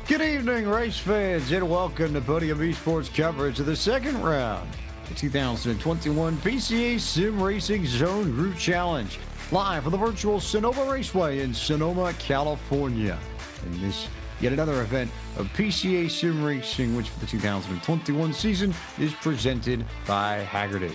Good evening, race fans, and welcome to Podium Esports coverage of the second round, the 2021 PCA Sim Racing Zone Group Challenge, live from the virtual Sonoma Raceway in Sonoma, California. And this, yet another event of PCA Sim Racing, which for the 2021 season is presented by Hagerty.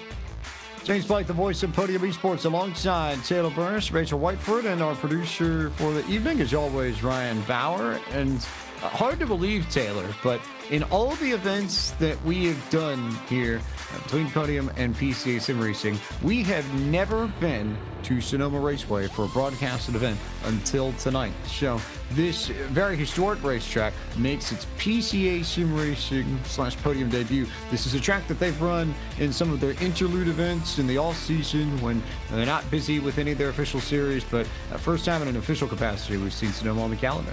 James Blake, the voice of Podium Esports, alongside Taylor Burris, Rachel Whiteford, and our producer for the evening, as always, Ryan Bauer. And hard to believe, Taylor, but in all the events that we have done here between Podium and PCA Sim Racing, we have never been to Sonoma Raceway for a broadcasted event until tonight. So this very historic racetrack makes its PCA Sim Racing / Podium debut. This is a track that they've run in some of their interlude events in the off-season when they're not busy with any of their official series, but first time in an official capacity we've seen Sonoma on the calendar.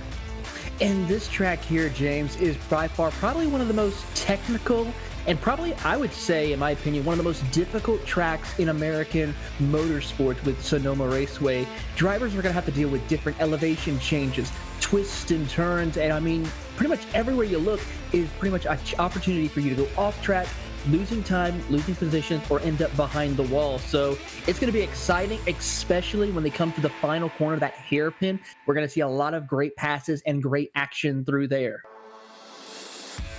And this track here, James, is by far probably one of the most technical and probably, I would say, in my opinion, one of the most difficult tracks in American motorsports with Sonoma Raceway. Drivers are going to have to deal with different elevation changes, twists and turns, and I mean, pretty much everywhere you look is pretty much an opportunity for you to go off track, losing time, losing position, or end up behind the wall. So it's going to be exciting, especially when they come to the final corner, that hairpin. We're going to see a lot of great passes and great action through there.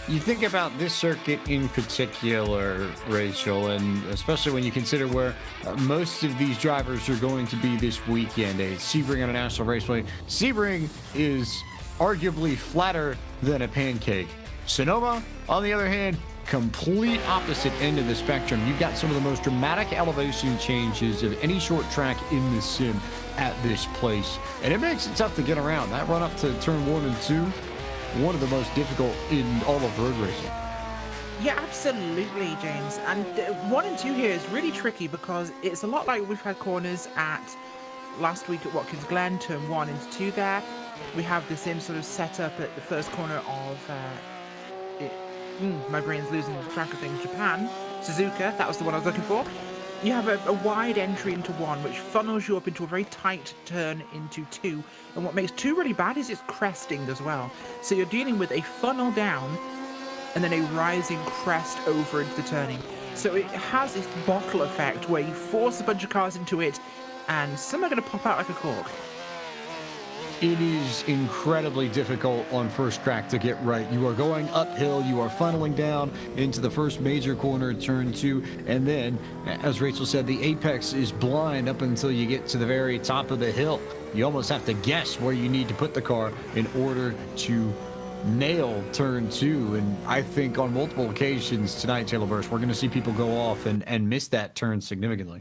You think about this circuit in particular, Rachel, and especially when you consider where most of these drivers are going to be this weekend. Sebring International Raceway. Sebring is arguably flatter than a pancake. Sonoma, on the other hand, complete opposite end of the spectrum. You've got some of the most dramatic elevation changes of any short track in the sim at this place. And it makes it tough to get around. That run up to turn 1 and 2, one of the most difficult in all of road racing. Yeah, absolutely, James. And 1 and 2 here is really tricky because it's a lot like we've had corners at last week at Watkins Glen, turn 1 into 2 there. We have the same sort of setup at the first corner of my brain's losing track of things. Japan, Suzuka, that was the one I was looking for. You have a wide entry into 1, which funnels you up into a very tight turn into 2. And what makes 2 really bad is it's cresting as well. So you're dealing with a funnel down and then a rising crest over into the turning. So it has this bottle effect where you force a bunch of cars into it and some are going to pop out like a cork. It is incredibly difficult on first crack to get right. You are going uphill, you are funneling down into the first major corner, turn 2, and then, as Rachel said, the apex is blind up until you get to the very top of the hill. You almost have to guess where you need to put the car in order to nail turn 2, and I think on multiple occasions tonight, Taylor Burris, we're going to see people go off and miss that turn significantly.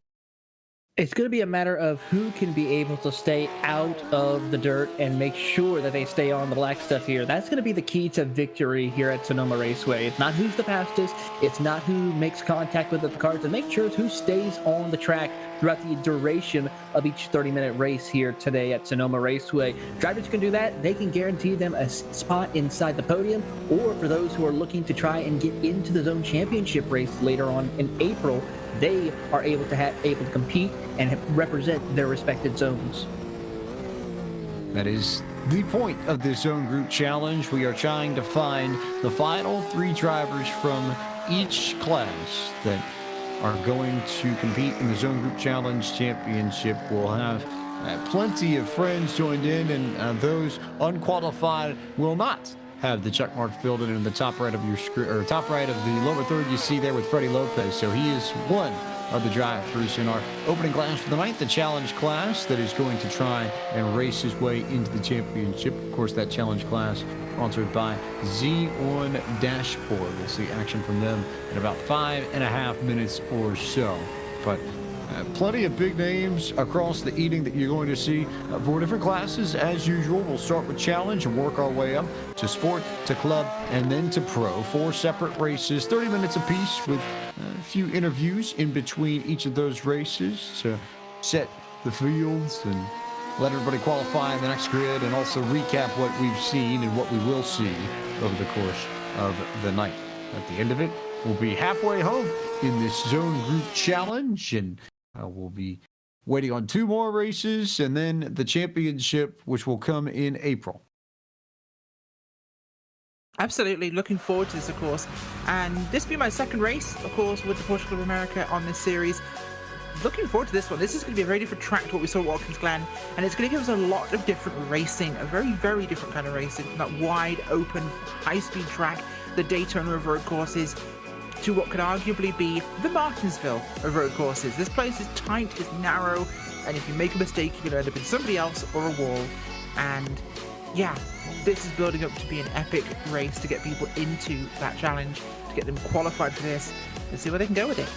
It's going to be a matter of who can be able to stay out of the dirt and make sure that they stay on the black stuff here. That's going to be the key to victory here at Sonoma Raceway. It's not who's the fastest. It's not who makes contact with the cars. And make sure it's who stays on the track throughout the duration of each 30-minute race here today at Sonoma Raceway. Drivers can do that. They can guarantee them a spot inside the podium, or for those who are looking to try and get into the zone championship race later on in April, they are able to compete and represent their respected zones. That is the point of this zone group challenge. We are trying to find the final 3 drivers from each class that are going to compete in the zone group challenge championship. We'll have plenty of friends joined in, and those unqualified will not have the check mark filled in the top right of your screen, or top right of the lower third you see there with Freddie Lopez. So he is one of the drivers in our opening class for the night, the challenge class that is going to try and race his way into the championship. Of course, that challenge class sponsored by Z1 Dashboard. We'll see action from them in about 5.5 minutes or so. But plenty of big names across the evening that you're going to see for different classes. As usual, we'll start with challenge and work our way up to sport, to club, and then to pro. 4 separate races, 30 minutes apiece, with a few interviews in between each of those races to set the fields and let everybody qualify in the next grid, and also recap what we've seen and what we will see over the course of the night. At the end of it, we'll be halfway home in this zone group challenge, and we'll be waiting on 2 more races and then the championship, which will come in April. Absolutely, looking forward to this, of course. And this will be my second race, of course, with the Porsche Club America on this series. Looking forward to this one. This is going to be a very different track to what we saw at Watkins Glen, and it's going to give us a lot of different racing, a very, very different kind of racing, from that wide, open, high-speed track, the Daytona of road courses, to what could arguably be the Martinsville of road courses. This place is tight, it's narrow, and if you make a mistake, you're going to end up in somebody else or a wall. And yeah, this is building up to be an epic race to get people into that challenge, to get them qualified for this, and see where they can go with it.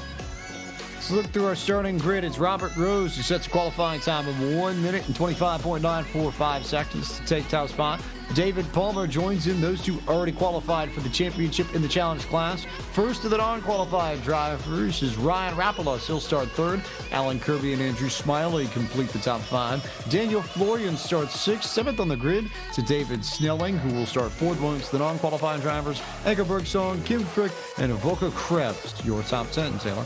Let's look through our starting grid. It's Robert Rose who sets a qualifying time of 1 minute and 25.945 seconds to take top spot. David Palmer joins in. Those two already qualified for the championship in the challenge class. First of the non-qualified drivers is Ryan Rapolos. He'll start third. Alan Kirby and Andrew Smiley complete the top five. Daniel Florian starts sixth. Seventh on the grid to David Snelling, who will start fourth amongst the non-qualified drivers. Egerberg Song, Kim Frick, and Avoka Krebs. Your top 10, Taylor.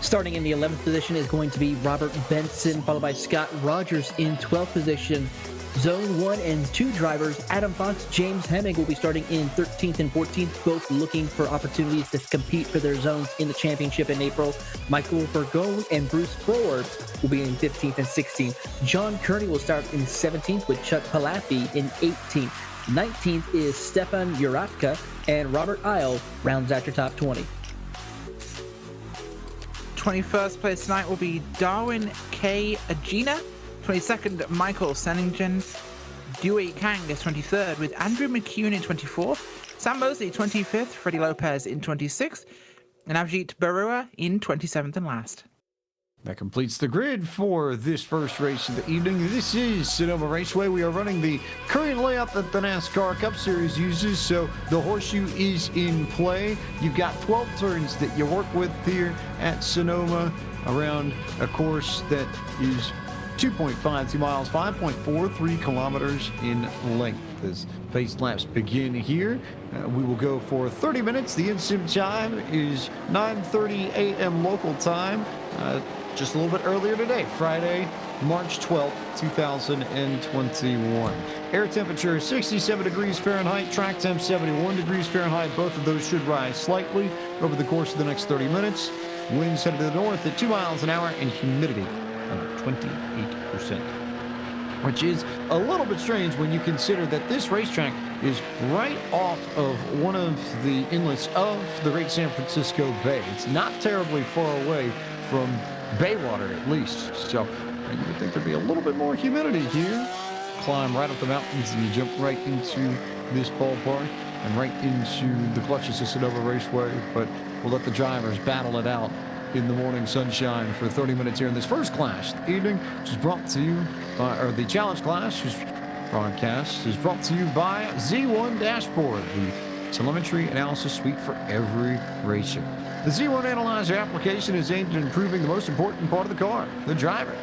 Starting in the 11th position is going to be Robert Benson, followed by Scott Rogers in 12th position. Zone 1 and 2 drivers, Adam Fox, James Hemming, will be starting in 13th and 14th, both looking for opportunities to compete for their zones in the championship in April. Michael Bergone and Bruce Ford will be in 15th and 16th. John Kearney will start in 17th with Chuck Palaffi in 18th. 19th is Stefan Uratka, and Robert Isle rounds out your top 20. 21st place tonight will be Darwin K. Agina. 22nd, Michael Senningen. Dewey Kang is 23rd, with Andrew McCune in 24th. Sam Mosley, 25th. Freddie Lopez in 26th. And Avjit Barua in 27th and last. That completes the grid for this first race of the evening. This is Sonoma Raceway. We are running the current layout that the NASCAR Cup Series uses, so the horseshoe is in play. You've got 12 turns that you work with here at Sonoma around a course that is 2.52 miles, 5.43 kilometers in length. As pace laps begin here, we will go for 30 minutes. The in-sim time is 9:30 a.m. local time. Just a little bit earlier today, Friday, March 12th, 2021. Air temperature 67 degrees Fahrenheit, track temp 71 degrees Fahrenheit. Both of those should rise slightly over the course of the next 30 minutes. Winds headed to the north at 2 miles an hour and humidity of 28%. Which is a little bit strange when you consider that this racetrack is right off of one of the inlets of the Great San Francisco Bay. It's not terribly far away from Baywater, at least. So you would think there'd be a little bit more humidity here. Climb right up the mountains and you jump right into this ballpark and right into the clutches of Sonoma Raceway. But we'll let the drivers battle it out in the morning sunshine for 30 minutes here in this first class of the evening, which is brought to you by, or the challenge class, whose broadcast is brought to you by Z1 Dashboard, the telemetry analysis suite for every racer. The Z1 Analyzer application is aimed at improving the most important part of the car, the driver.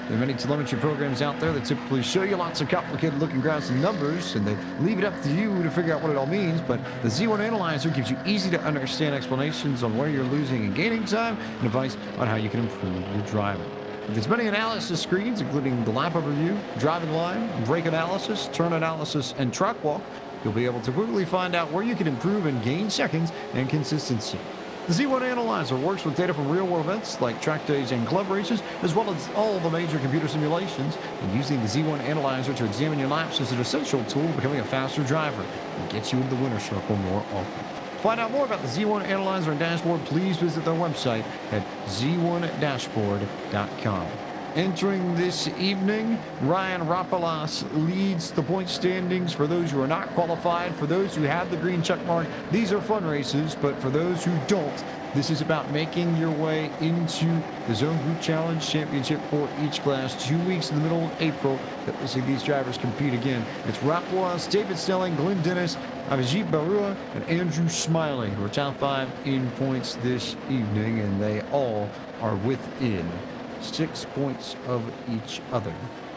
There are many telemetry programs out there that typically show you lots of complicated looking graphs and numbers, and they leave it up to you to figure out what it all means, but the Z1 Analyzer gives you easy to understand explanations on where you're losing and gaining time, and advice on how you can improve your driving. With its many analysis screens, including the lap overview, driving line, brake analysis, turn analysis, and track walk, you'll be able to quickly find out where you can improve and gain seconds and consistency. The Z1 Analyzer works with data from real-world events like track days and club races, as well as all the major computer simulations. And using the Z1 Analyzer to examine your laps is an essential tool for becoming a faster driver and gets you into the winner's circle more often. To find out more about the Z1 Analyzer and Dashboard, please visit their website at z1dashboard.com. Entering this evening, Ryan Rapolos leads the point standings for those who are not qualified. For those who have the green check mark, these are fun races, but for those who don't, this is about making your way into the Zone Group Challenge Championship for each class. 2 weeks in the middle of April that we'll see these drivers compete again. It's Rapolos, David Snelling, Glenn Dennis, Avjit Barua, and Andrew Smiley, who are top 5 in points this evening, and they all are within 6 points of each other.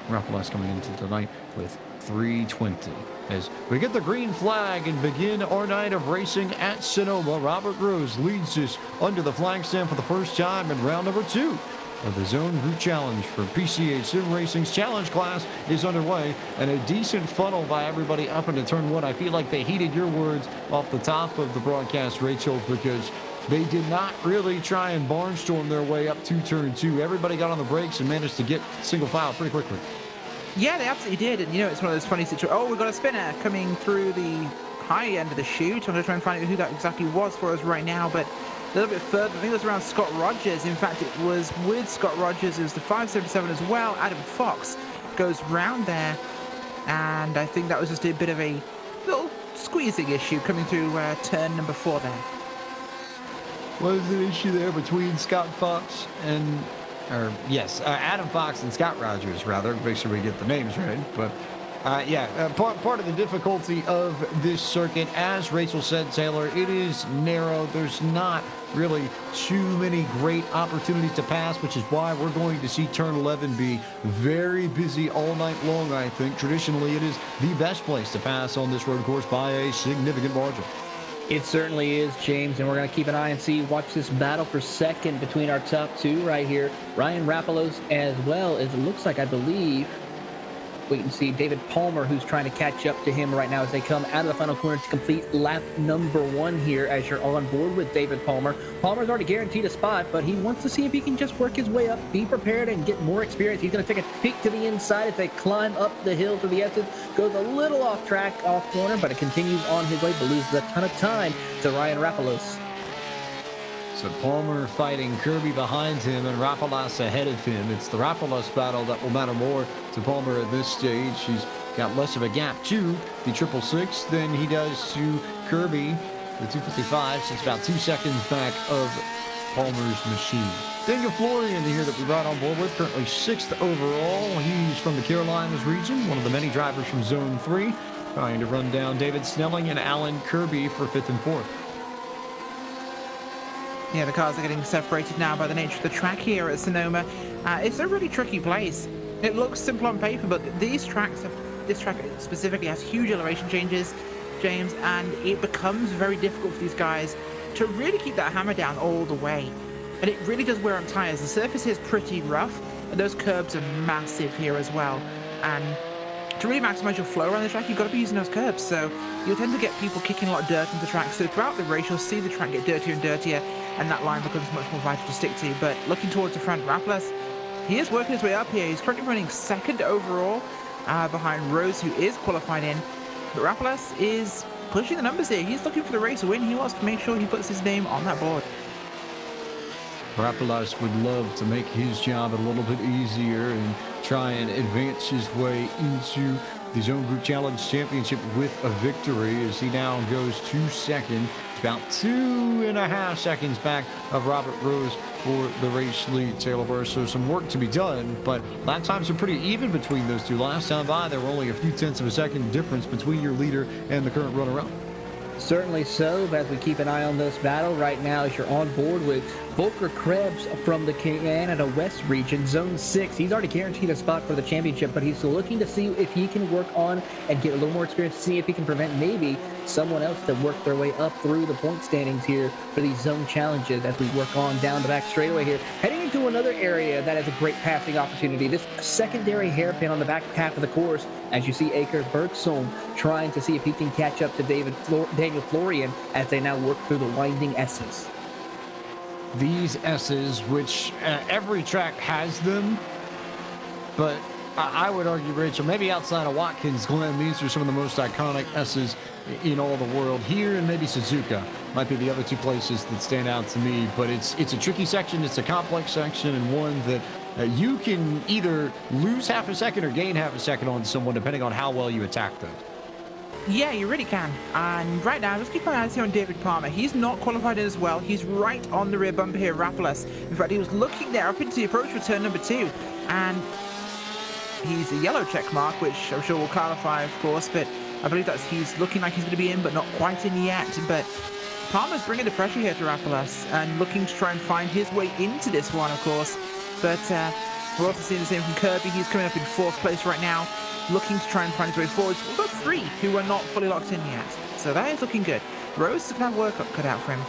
Rapolos coming into tonight with 320. As we get the green flag and begin our night of racing at Sonoma, Robert Rose leads us under the flag stand for the first time in round number 2. of the Zone Group Challenge for PCA Sim Racing's Challenge class is underway, and a decent funnel by everybody up into turn one. I feel like they heeded your words off the top of the broadcast, Rachel, because they did not really try and barnstorm their way up to turn two. Everybody got on the brakes and managed to get single file pretty quickly. Yeah, they absolutely did. And, it's one of those funny situations. Oh, we've got a spinner coming through the high end of the chute. I'm going to try and find out who that exactly was for us right now. But a little bit further, I think it was around Scott Rogers. In fact, it was with Scott Rogers. It was the 577 as well. Adam Fox goes round there. And I think that was just a bit of a little squeezing issue coming through turn number 4 there. Was an issue there between Scott Fox and, Adam Fox and Scott Rogers, rather. Make sure we get the names right. But, part of the difficulty of this circuit, as Rachel said, Taylor, it is narrow. There's not really too many great opportunities to pass, which is why we're going to see turn 11 be very busy all night long, I think. Traditionally, it is the best place to pass on this road course by a significant margin. It certainly is, James, and we're going to keep an eye and watch this battle for second between our top two right here. Ryan Rapolos, as well as it looks like, I believe, wait and see, David Palmer, who's trying to catch up to him right now as they come out of the final corner to complete lap number 1 here as you're on board with David Palmer. Palmer's already guaranteed a spot, but he wants to see if he can just work his way up, be prepared, and get more experience. He's going to take a peek to the inside as they climb up the hill to the exit. Goes a little off track, off corner, but it continues on his way, but loses a ton of time to Ryan Rapolos. So Palmer fighting Kirby behind him and Rapolos ahead of him. It's the Rapolos battle that will matter more to Palmer at this stage. He's got less of a gap to the 666 than he does to Kirby, the 255, since about 2 seconds back of Palmer's machine. Daniel Florian here that we brought on board with, currently 6th overall. He's from the Carolinas region, one of the many drivers from Zone 3, trying to run down David Snelling and Alan Kirby for 5th and 4th. Yeah, the cars are getting separated now by the nature of the track here at Sonoma. It's a really tricky place. It looks simple on paper, but this track specifically has huge elevation changes, James, and it becomes very difficult for these guys to really keep that hammer down all the way. And it really does wear on tires. The surface here is pretty rough, and those curbs are massive here as well. And to really maximize your flow around the track, you've got to be using those curbs. So you'll tend to get people kicking a lot of dirt into the track. So throughout the race, you'll see the track get dirtier and dirtier, and that line becomes much more vital to stick to. But looking towards the front, Rapolos, he is working his way up here. He's currently running 2nd overall behind Rose, who is qualified in. But Rapolos is pushing the numbers here. He's looking for the race win. He wants to make sure he puts his name on that board. Rapolos would love to make his job a little bit easier and try and advance his way into the Zone Group Challenge Championship with a victory as he now goes to second. It's about 2.5 seconds back of Robert Rose for the race lead, Taylor Burr. So some work to be done, but lap times are pretty even between those two. Last time by, there were only a few tenths of a second difference between your leader and the current runner-up. Certainly so, but as we keep an eye on this battle right now, as you're on board with Volker Krebs from the Canada West region, Zone 6. He's already guaranteed a spot for the championship, but he's looking to see if he can work on and get a little more experience to see if he can prevent maybe someone else to work their way up through the point standings here for these zone challenges as we work on down the back straightaway here. Heading into another area that has a great passing opportunity. This secondary hairpin on the back half of the course, as you see Aker Bergson trying to see if he can catch up to Daniel Florian as they now work through the winding S's. These S's, which every track has them, but I would argue, Rachel, maybe outside of Watkins Glen, these are some of the most iconic S's in all the world. Here and maybe Suzuka might be the other two places that stand out to me, but it's a tricky section, it's a complex section, and one that you can either lose half a second or gain half a second on someone depending on how well you attack them. Yeah, you really can. And right now, let's keep our eyes here on David Palmer. He's not qualified in as well. He's right on the rear bumper here, Rapolos. In fact, he was looking there up into the approach for turn number 2. And he's a yellow check mark, which I'm sure will clarify, of course. But I believe he's looking like he's going to be in, but not quite in yet. But Palmer's bringing the pressure here to Rapolos and looking to try and find his way into this one, of course. But we're also seeing the same from Kirby. He's coming up in 4th place right now, looking to try and find his way forwards. We've got 3 who are not fully locked in yet, so that is looking good. Rose is going to have work cut out for him.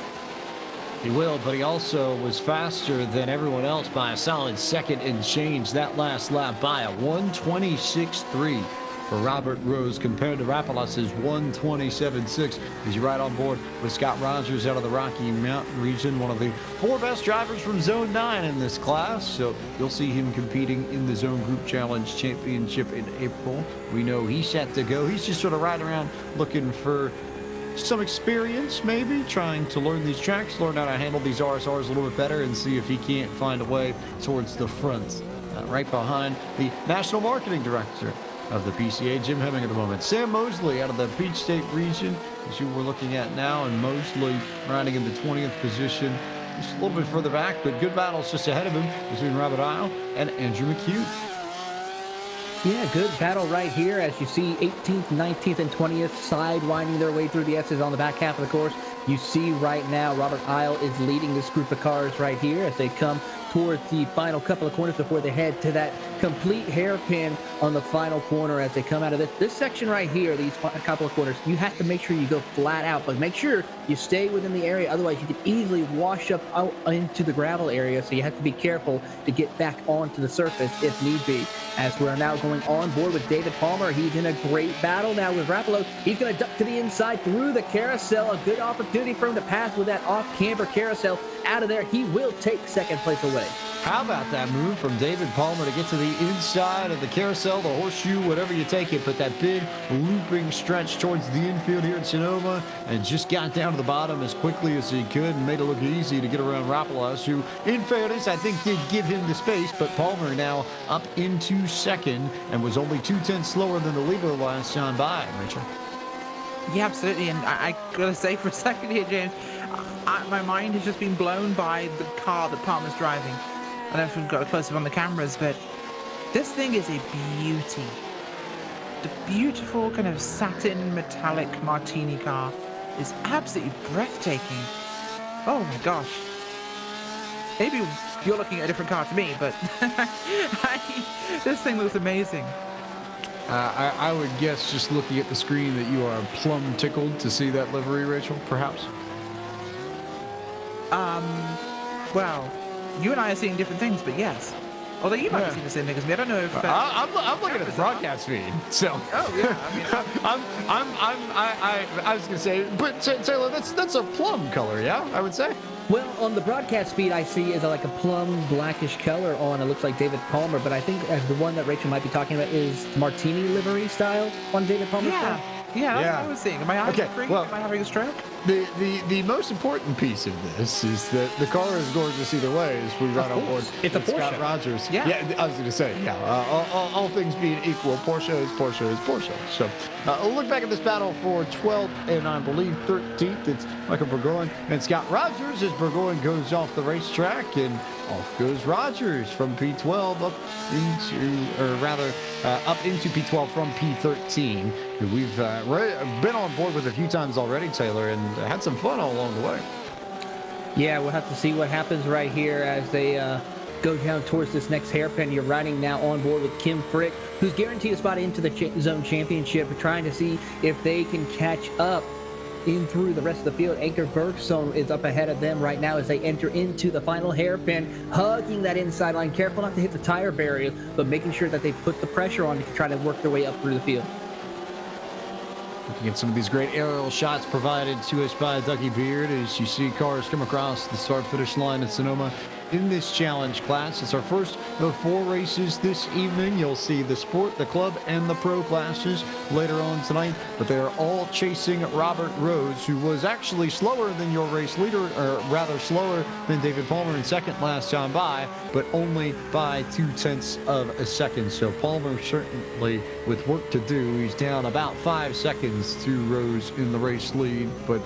He will, but he also was faster than everyone else by a solid second and change that last lap by a 1:26.3 for Robert Rose compared to Rapolas's 1:27.6. He's right on board with Scott Rogers out of the Rocky Mountain region, one of the 4 best drivers from Zone 9 in this class. So you'll see him competing in the Zone Group Challenge Championship in April. We know he's set to go. He's just sort of riding around looking for some experience, maybe trying to learn these tracks, learn how to handle these RSRs a little bit better, and see if he can't find a way towards the front. Right behind the National Marketing Director of the PCA, Jim Hemming at the moment. Sam Mosley out of the Peach State region is who we're looking at now, and Mosley riding in the 20th position. Just a little bit further back, but good battles just ahead of him between Robert Isle and Andrew McHugh. Yeah, good battle right here as you see 18th, 19th, and 20th sidewinding their way through the S's on the back half of the course. You see right now Robert Isle is leading this group of cars right here as they come towards the final couple of corners before they head to that complete hairpin on the final corner as they come out of this section right here, these couple of corners. You have to make sure you go flat out, but make sure you stay within the area. Otherwise, you could easily wash up out into the gravel area, so you have to be careful to get back onto the surface if need be. As we're now going on board with David Palmer, he's in a great battle now with Rapolo. He's going to duck to the inside through the carousel. A good opportunity for him to pass with that off-camber carousel out of there. He will take second place away. How about that move from David Palmer to get to the inside of the carousel, the horseshoe, whatever you take it, but that big looping stretch towards the infield here in Sonoma, and just got down to the bottom as quickly as he could and made it look easy to get around Rapolas, who, in fairness, I think did give him the space, but Palmer now up into second and was only 2/10 slower than the leader last time by, Rachel. Yeah, absolutely. And I gotta say for a second here, James, my mind has just been blown by the car that Palmer's driving. I don't know if we've got a close-up on the cameras, but this thing is a beauty. The beautiful kind of satin metallic martini car is absolutely breathtaking. Oh my gosh. Maybe you're looking at a different car to me, but this thing looks amazing. I would guess, just looking at the screen, that you are plumb tickled to see that livery, Rachel, perhaps? Well, you and I are seeing different things, but yes. Although you might be seeing the same thing as me. I don't know if... I'm looking at the broadcast feed, so... Oh, yeah. I mean... I was going to say, but Taylor, that's a plum color, yeah, I would say? Well, on the broadcast feed, I see is like a plum blackish color on. It looks like David Palmer, but I think the one that Rachel might be talking about is Martini livery style on David Palmer's car. Yeah, that's what I was seeing. Am I having am I having a stroke? The most important piece of this is that the car is gorgeous either way as we ride on board. It's a Porsche. Scott Rogers. Yeah. I was going to say, all things being equal, Porsche is Porsche. So we'll look back at this battle for 12th and I believe 13th. It's Michael Burgoyne and Scott Rogers as Burgoyne goes off the racetrack, and off goes Rogers from P12 up into P12 from P13. Who we've been on board with a few times already, Taylor, and had some fun all along the way. Yeah, we'll have to see what happens right here as they go down towards this next hairpin. You're riding now on board with Kim Frick, who's guaranteed a spot into the Zone Championship, trying to see if they can catch up in through the rest of the field. Anker Bergson is up ahead of them right now as they enter into the final hairpin, hugging that inside line, careful not to hit the tire barrier, but making sure that they put the pressure on to try to work their way up through the field. Looking at some of these great aerial shots provided to us by Dougie Beard as you see cars come across the start-finish line at Sonoma in this challenge class. It's our first of 4 races this evening. You'll see the sport, the club, and the pro classes later on tonight, but they are all chasing Robert Rose, who was actually slower than your race leader, or rather slower than David Palmer in second last time by, but only by 0.2 of a second. So Palmer certainly with work to do. He's down about 5 seconds to Rose in the race lead, but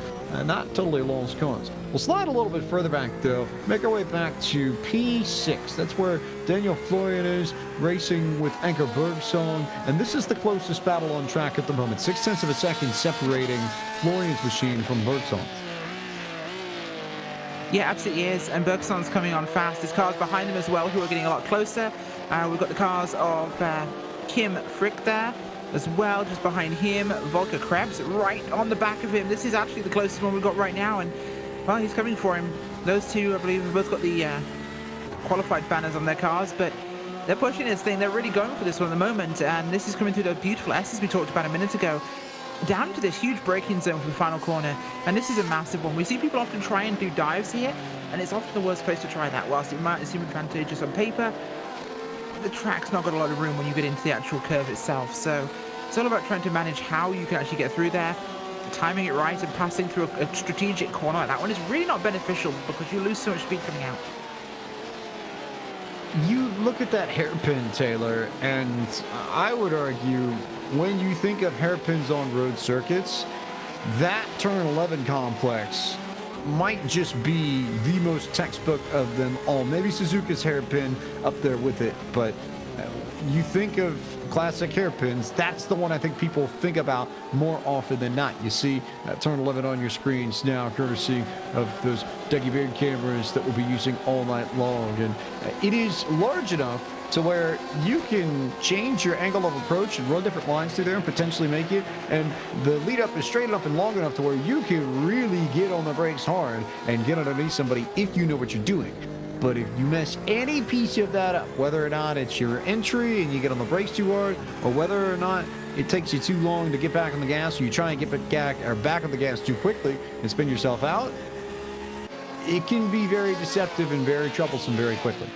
not totally lost cause. We'll slide a little bit further back, though. Make our way back to P6. That's where Daniel Florian is racing with Anker Bergson, and this is the closest battle on track at the moment. 0.6 of a second separating Florian's machine from Bergson. Yeah, absolutely is. And Bergson's coming on fast. His cars behind him as well, who are getting a lot closer. We've got the cars of Kim Frick there as well, just behind him. Volker Krebs right on the back of him. This is actually the closest one we've got right now, and well, he's coming for him Those two, I believe, have both got the qualified banners on their cars, but they're pushing this thing. They're really going for this one at the moment, and this is coming through those beautiful S's we talked about a minute ago, down to this huge braking zone for the final corner, and this is a massive one. We see people often try and do dives here, and it's often the worst place to try that. Whilst it might seem advantageous on paper, the track's not got a lot of room when you get into the actual curve itself, so it's all about trying to manage how you can actually get through there, timing it right, and passing through a strategic corner like that one is really not beneficial because you lose so much speed coming out. You look at that hairpin, Taylor, and I would argue when you think of hairpins on road circuits, that turn 11 complex might just be the most textbook of them all. Maybe Suzuka's hairpin up there with it, but you think of classic hairpins, that's the one I think people think about more often than not. You see turn 11 on your screens now, courtesy of those Dougie Beard cameras that we'll be using all night long. And it is large enough to where you can change your angle of approach and run different lines through there and potentially make it. And the lead up is straight enough and long enough to where you can really get on the brakes hard and get underneath somebody if you know what you're doing. But if you mess any piece of that up, whether or not it's your entry and you get on the brakes too hard, or whether or not it takes you too long to get back on the gas, or you try and get back on the gas too quickly and spin yourself out, it can be very deceptive and very troublesome very quickly.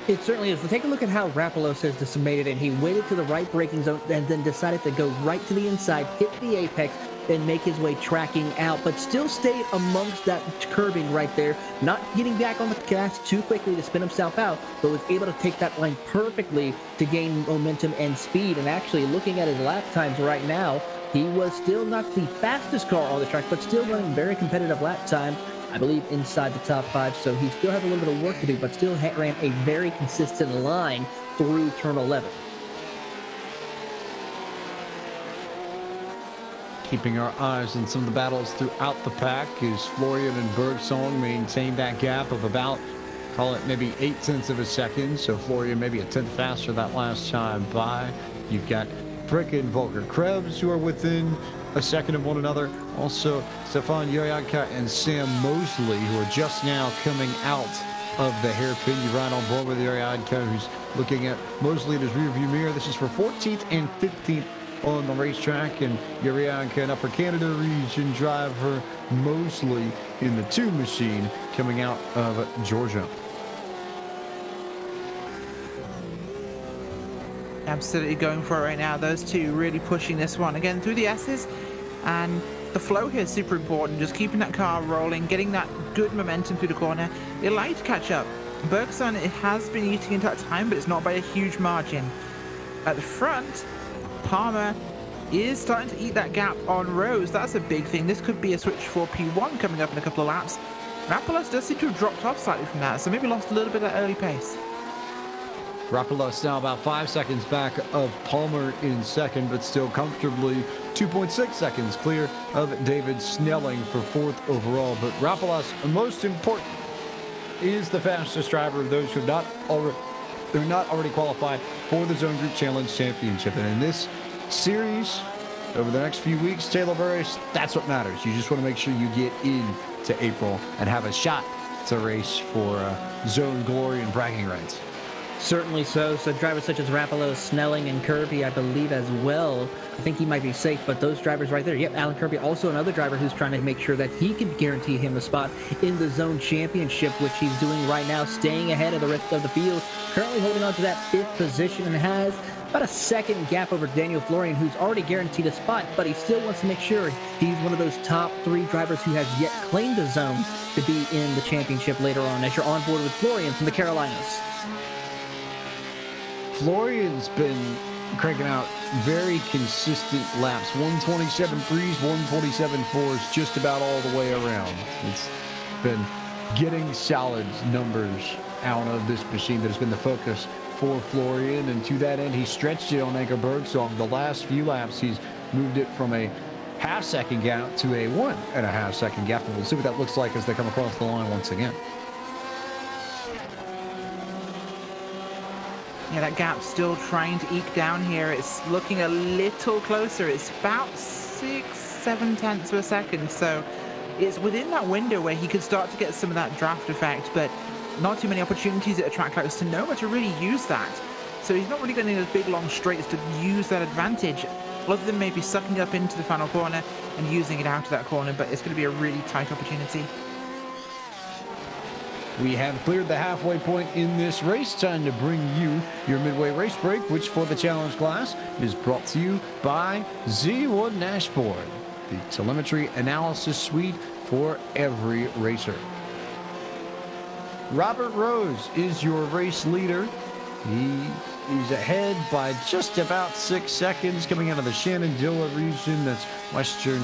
It certainly is. Take a look at how Rapolos has decimated, and he waited to the right braking zone and then decided to go right to the inside, hit the apex, and make his way tracking out, but still stayed amongst that curbing right there, not getting back on the gas too quickly to spin himself out, but was able to take that line perfectly to gain momentum and speed. And actually, looking at his lap times right now, he was still not the fastest car on the track, but still running very competitive lap time, I believe inside the top 5, so he still has a little bit of work to do, but still ran a very consistent line through turn 11. Keeping our eyes on some of the battles throughout the pack is Florian and Bergsong maintain that gap of about, call it maybe 0.8 of a second. So Florian maybe a tenth faster that last time by. You've got Frick and Volker Krebs who are within a second of one another. Also Stefan Yoyaka and Sam Mosley who are just now coming out of the hairpin. You ride on board with Yoyaka who's looking at Mosley in his rearview mirror. This is for 14th and 15th on the racetrack, and Yurianka, an Upper Canada region driver, mostly in the 2 machine coming out of Georgia. Absolutely going for it right now. Those two really pushing this one again through the S's, and the flow here is super important. Just keeping that car rolling, getting that good momentum through the corner. It'll allow you to catch up. Bergson, it has been eating into that time, but it's not by a huge margin. At the front, Palmer is starting to eat that gap on Rose. That's a big thing. This could be a switch for P1 coming up in a couple of laps. Rapolos does seem to have dropped off slightly from that, so maybe lost a little bit of that early pace. Rapolos now about 5 seconds back of Palmer in second, but still comfortably 2.6 seconds clear of David Snelling for 4th overall. But Rapolos, most important, is the fastest driver of those who have not already qualified for the Zone Group Challenge Championship. And in this series, over the next few weeks, Taylor Burris, that's what matters. You just want to make sure you get into April and have a shot to race for Zone glory and bragging rights. Certainly so. So drivers such as Rapolos, Snelling, and Kirby, I believe as well. I think he might be safe, but those drivers right there. Yep, Alan Kirby, also another driver who's trying to make sure that he can guarantee him a spot in the Zone Championship, which he's doing right now, staying ahead of the rest of the field. Currently holding on to that 5th position and has about a second gap over Daniel Florian, who's already guaranteed a spot, but he still wants to make sure he's one of those top 3 drivers who has yet claimed a zone to be in the championship later on, as you're on board with Florian from the Carolinas. Florian's been cranking out very consistent laps, 127 threes, 127 fours, just about all the way around. It's been getting solid numbers out of this machine that has been the focus for Florian, and to that end, he stretched it on Anchor Bergson. The last few laps, he's moved it from a half-second gap to a 1.5-second gap, and we'll see what that looks like as they come across the line once again. Yeah, that gap's still trying to eke down here. It's looking a little closer. It's about 6-7 tenths of a second. So it's within that window where he could start to get some of that draft effect, but not too many opportunities at a track like Sonoma to really use that. So he's not really getting those big long straights to use that advantage, other than maybe sucking up into the final corner and using it out of that corner, but it's going to be a really tight opportunity. We have cleared the halfway point in this race. Time to bring you your midway race break, which for the challenge class is brought to you by Z1 Dashboard, the telemetry analysis suite for every racer. Robert Rose is your race leader. He's ahead by just about 6 seconds coming out of the Shenandoah region. That's Western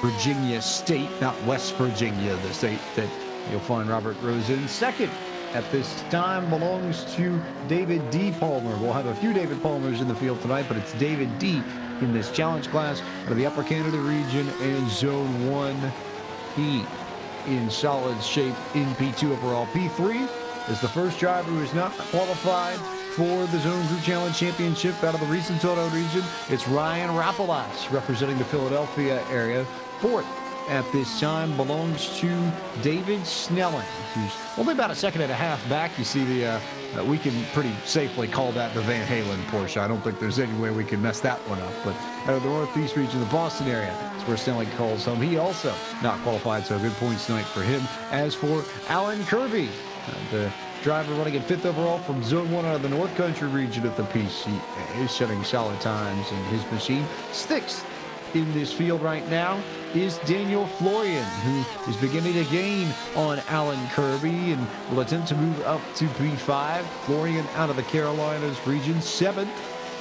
Virginia State, not West Virginia, the state that you'll find Robert Rose in. Second at this time belongs to David D. Palmer. We'll have a few David Palmers in the field tonight, but it's David D. in this challenge class out of the Upper Canada region and Zone 1. He in solid shape in P2 overall. P3 is the first driver who is not qualified for the Zone Group Challenge Championship out of the recent Auto region. It's Ryan Rapolas representing the Philadelphia area. Fourth at this time belongs to David Snelling, who's only about a second and a half back. You see we can pretty safely call that the Van Halen Porsche. I don't think there's any way we can mess that one up. But out of the Northeast region, the Boston area, that's where Snelling calls home. He also not qualified, so good points tonight for him. As for Alan Kirby, the driver running in 5th overall from Zone 1 out of the North Country region of the PCA, setting solid times in his machine. 6th in this field right now is Daniel Florian, who is beginning to gain on Alan Kirby and will attempt to move up to P5. Florian out of the Carolinas region. 7th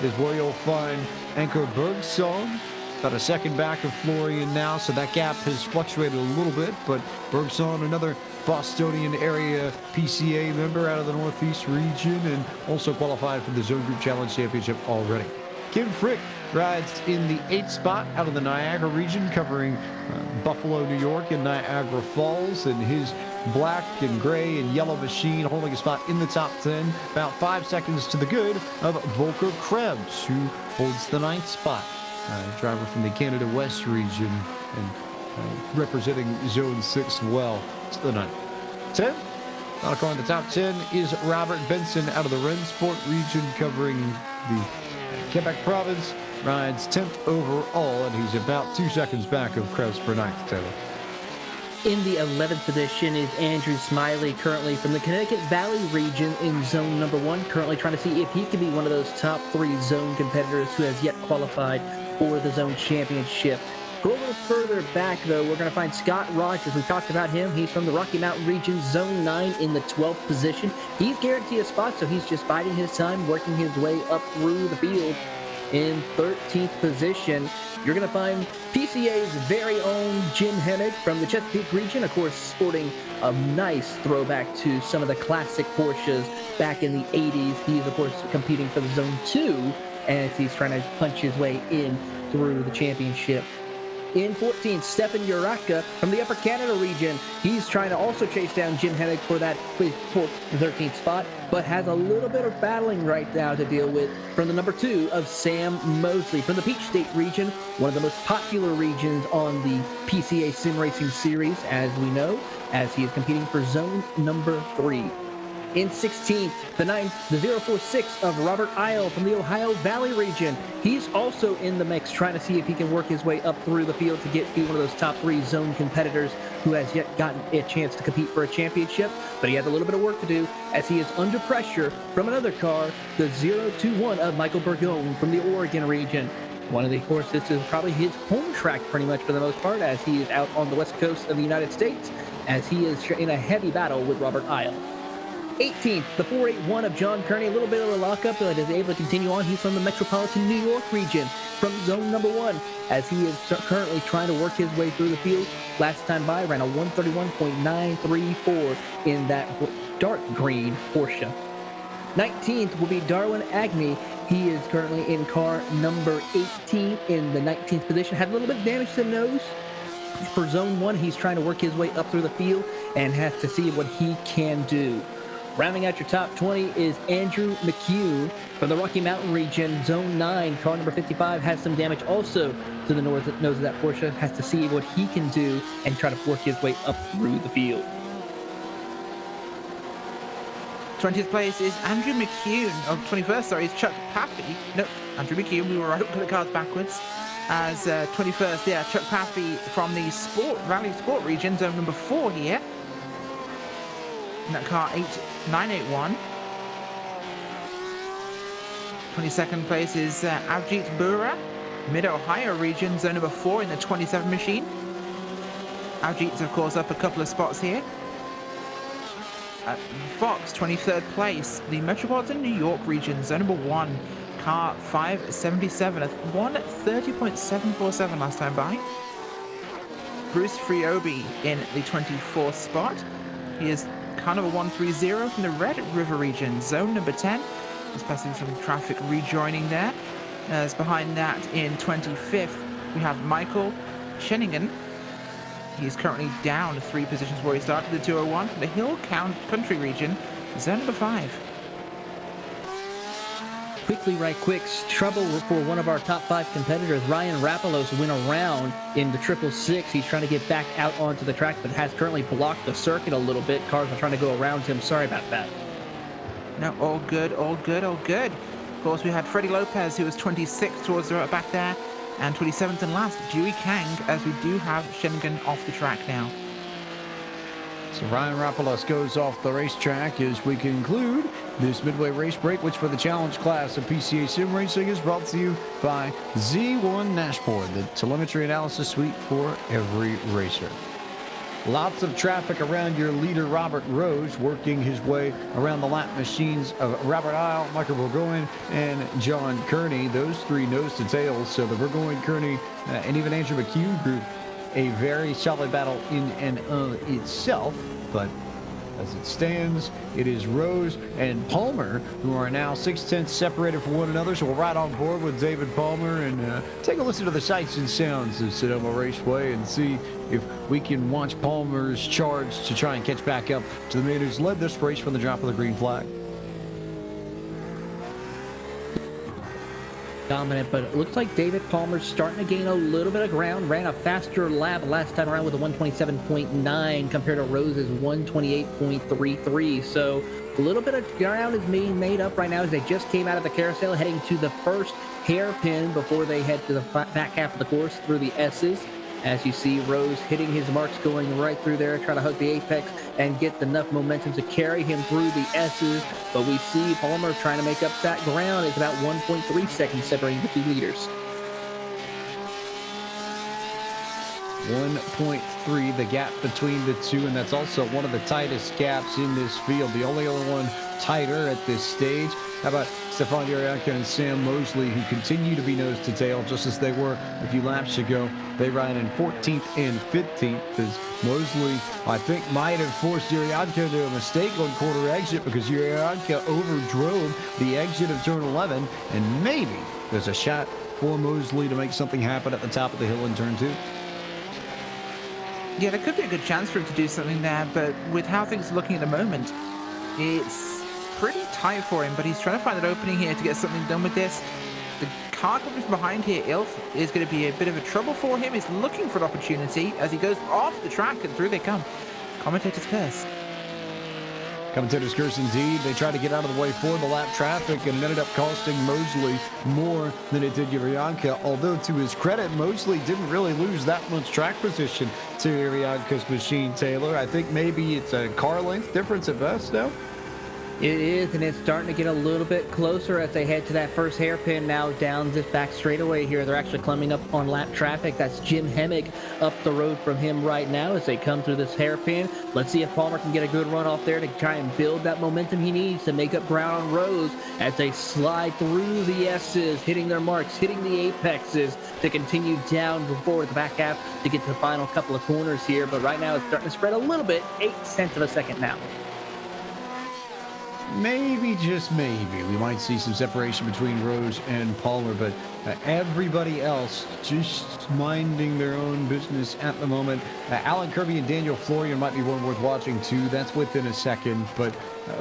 is where you'll find Anchor Bergson, about a second back of Florian now, so that gap has fluctuated a little bit, but Bergson, another Bostonian area PCA member out of the Northeast region and also qualified for the Zone Group Challenge Championship already. Kim Frick rides in the 8th spot out of the Niagara region, covering Buffalo, New York, and Niagara Falls, and his black and gray and yellow machine holding a spot in the top 10, about 5 seconds to the good of Volker Krebs, who holds the 9th spot. Driver from the Canada West region and representing Zone 6 well to the 9th. 10th, not according to the top 10, is Robert Benson out of the Rensport region, covering the Quebec province, rides 10th overall, and he's about 2 seconds back of Krebs for 9th, Taylor. In the 11th position is Andrew Smiley, currently from the Connecticut Valley region in Zone number 1, currently trying to see if he can be one of those top 3 zone competitors who has yet qualified for the Zone Championship. Go a little further back, though, we're going to find Scott Rogers. We talked about him. He's from the Rocky Mountain region, Zone 9 in the 12th position. He's guaranteed a spot, so he's just biding his time, working his way up through the field. In 13th position, you're going to find PCA's very own Jim Hennig from the Chesapeake region, of course, sporting a nice throwback to some of the classic Porsches back in the 80s. He's, of course, competing for the Zone 2 as he's trying to punch his way in through the championship. In 14th, Stefan Uraka from the Upper Canada region. He's trying to also chase down Jim Hennig for that 13th spot, but has a little bit of battling right now to deal with from the number 2 of Sam Mosley from the Peach State region, one of the most popular regions on the PCA Sim Racing Series, as we know, as he is competing for Zone number 3. In 16th, the 046 of Robert Isle from the Ohio Valley region. He's also in the mix, trying to see if he can work his way up through the field to be one of those top 3 zone competitors who has yet gotten a chance to compete for a championship. But he has a little bit of work to do as he is under pressure from another car, the 021 of Michael Burgone from the Oregon region. One of the course, this is probably his home track pretty much for the most part, as he is out on the west coast of the United States, as he is in a heavy battle with Robert Isle. 18th, the 481 of John Kearney, a little bit of a lockup, but is able to continue on. He's from the metropolitan New York region, from Zone number 1, as he is currently trying to work his way through the field. Last time by, ran a 131.934 in that dark green Porsche. 19th will be Darwin Agnew. He is currently in car number 18 in the 19th position. Had a little bit of damage to the nose. For Zone 1, he's trying to work his way up through the field and has to see what he can do. Rounding out your top 20 is Andrew McHugh For the Rocky Mountain region, Zone 9, car number 55 has some damage also to the north nose of that Porsche. Has to see what he can do and try to work his way up through the field. 20th place is Andrew McCune. Oh, 21st, sorry, is Chuck Paffey. No, Andrew McCune, we were right, put the cards backwards. As 21st, yeah, Chuck Paffey from the Rally Sport region, zone number 4 here. In that car 8981. 22nd place is Avjit Bura, Mid-Ohio region, zone number 4 in the 27 machine. Avjit's, of course, up a couple of spots here. Fox, 23rd place, the Metropolitan New York region, zone number 1, car 577, a 1:30.747 last time by. Bruce Friobi in the 24th spot. He is car number 130 from the Red River region, zone number 10. Just passing some traffic rejoining there. As behind that in 25th, we have Michael Scheningen. He's currently down 3 positions where he started the 201 from the Hill Country region, zone number 5. Quickly, right quick, trouble for one of our top 5 competitors. Ryan Rapolos went around in the 666. He's trying to get back out onto the track, but has currently blocked the circuit a little bit. Cars are trying to go around him. Sorry about that. No, all good, all good, all good. Of course, we had Freddie Lopez, who was 26th towards the right back there, and 27th and last, Dewey Kang, as we do have Scheningen off the track now. So Ryan Rapolos goes off the racetrack as we conclude this midway race break, which for the challenge class of PCA Sim Racing is brought to you by Z1 Dashboard, the telemetry analysis suite for every racer. Lots of traffic around your leader, Robert Rose, working his way around the lap machines of Robert Isle, Michael Burgoyne, and John Kearney. Those 3 nose to tails. So the Burgoyne, Kearney, and even Andrew McCune group, a very solid battle in and of itself. But as it stands, it is Rose and Palmer who are now 6/10 separated from one another. So we'll ride on board with David Palmer and take a listen to the sights and sounds of Sonoma Raceway and see if we can watch Palmer's charge to try and catch back up to the man who's led this race from the drop of the green flag. Dominant, but it looks like David Palmer's starting to gain a little bit of ground. Ran a faster lap last time around with a 127.9 compared to Rose's 128.33. So a little bit of ground is being made up right now as they just came out of the carousel, heading to the first hairpin before they head to the back half of the course through the S's. As you see Rose hitting his marks, going right through there, trying to hug the apex and get enough momentum to carry him through the S's. But we see Palmer trying to make up that ground. It's about 1.3 seconds separating the 2 leaders. 1.3, the gap between the 2, and that's also one of the tightest gaps in this field. The only other one tighter at this stage. How about Stefan Yurianka and Sam Mosley, who continue to be nose to tail, just as they were a few laps ago. They ride in 14th and 15th, as Mosley, I think, might have forced Yurianka to a mistake on quarter exit because Yurianka overdrove the exit of turn 11, and maybe there's a shot for Mosley to make something happen at the top of the hill in turn 2. Yeah, there could be a good chance for him to do something there, but with how things are looking at the moment, it's pretty tight for him, but he's trying to find an opening here to get something done with this. The car coming from behind here, Ilf, is going to be a bit of a trouble for him. He's looking for an opportunity as he goes off the track, and through they come. Commentator's curse. Commentator's curse indeed. They tried to get out of the way for the lap traffic, and it ended up costing Mosley more than it did Yurianka. Although, to his credit, Mosley didn't really lose that much track position to Yurianka's machine, Taylor. I think maybe it's a car length difference at best now. It is, and it's starting to get a little bit closer as they head to that first hairpin now down this back straightaway here. They're actually climbing up on lap traffic. That's Jim Hemmick up the road from him right now as they come through this hairpin. Let's see if Palmer can get a good run off there to try and build that momentum he needs to make up ground on Rose as they slide through the S's, hitting their marks, hitting the apexes to continue down before the back half to get to the final couple of corners here. But right now it's starting to spread a little bit, 0.8 of a second now. maybe, just maybe, we might see some separation between Rose and Palmer, but everybody else just minding their own business at the moment. Alan Kirby and Daniel Florian might be one worth watching too. That's within a second, but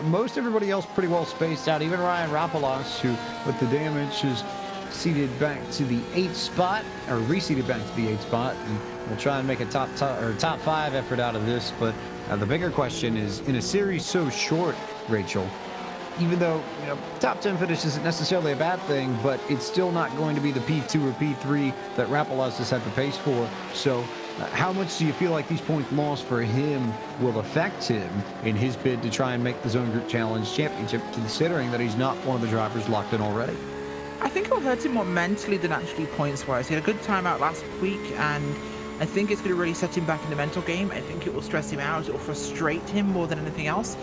most everybody else pretty well spaced out. Even Ryan Rapolos, who with the damage is seated back to the 8th spot, or reseated back to the 8th spot, and we'll try and make a top 5 effort out of this. But the bigger question is, in a series so short, Rachel, even though top 10 finish isn't necessarily a bad thing, but it's still not going to be the P2 or P3 that Rapolos has had the pace for. So how much do you feel like these points lost for him will affect him in his bid to try and make the Zone Group Challenge Championship, considering that he's not one of the drivers locked in already? I think it will hurt him more mentally than actually points-wise. He had a good time out last week, and I think it's going to really set him back in the mental game. I think it will stress him out. It will frustrate him more than anything else.